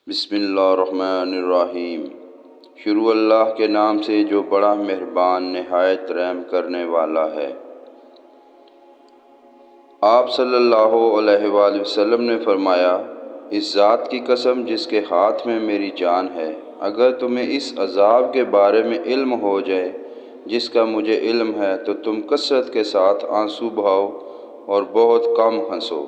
بسم اللہ الرحمن الرحیم۔ شروع اللہ کے نام سے جو بڑا مہربان نہایت رحم کرنے والا ہے۔ آپ صلی اللہ علیہ وآلہ وسلم نے فرمایا، اس ذات کی قسم جس کے ہاتھ میں میری جان ہے، اگر تمہیں اس عذاب کے بارے میں علم ہو جائے جس کا مجھے علم ہے تو تم کثرت کے ساتھ آنسو بہاؤ اور بہت کم ہنسو۔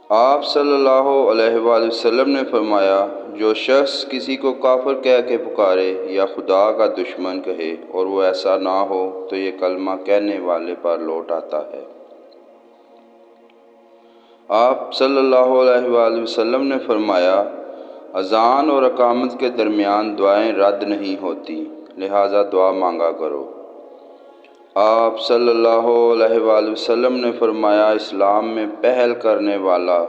آپ صلی اللہ علیہ وآلہ وسلم نے فرمایا، جو شخص کسی کو کافر کہہ کے پکارے یا خدا کا دشمن کہے اور وہ ایسا نہ ہو تو یہ کلمہ کہنے والے پر لوٹ آتا ہے۔ آپ صلی اللہ علیہ وآلہ وسلم نے فرمایا، اذان اور اقامت کے درمیان دعائیں رد نہیں ہوتی، لہٰذا دعا مانگا کرو۔ آپ صلی اللہ علیہ وآلہ وسلم نے فرمایا، اسلام میں پہل کرنے والا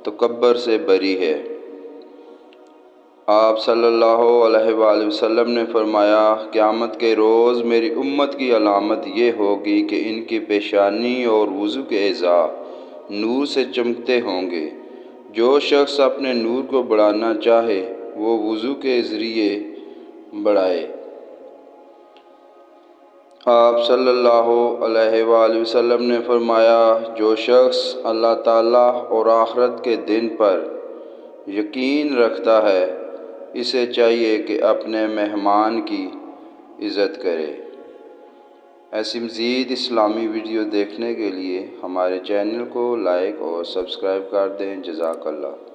تکبر سے بری ہے۔ آپ صلی اللہ علیہ وآلہ وسلم نے فرمایا، قیامت کے روز میری امت کی علامت یہ ہوگی کہ ان کی پیشانی اور وضو کے اعضاء نور سے چمکتے ہوں گے۔ جو شخص اپنے نور کو بڑھانا چاہے وہ وضو کے ذریعے بڑھائے۔ آپ صلی اللہ علیہ وآلہ وسلم نے فرمایا، جو شخص اللہ تعالیٰ اور آخرت کے دن پر یقین رکھتا ہے اسے چاہیے کہ اپنے مہمان کی عزت کرے۔ ایسی مزید اسلامی ویڈیو دیکھنے کے لیے ہمارے چینل کو لائک اور سبسکرائب کر دیں۔ جزاک اللہ۔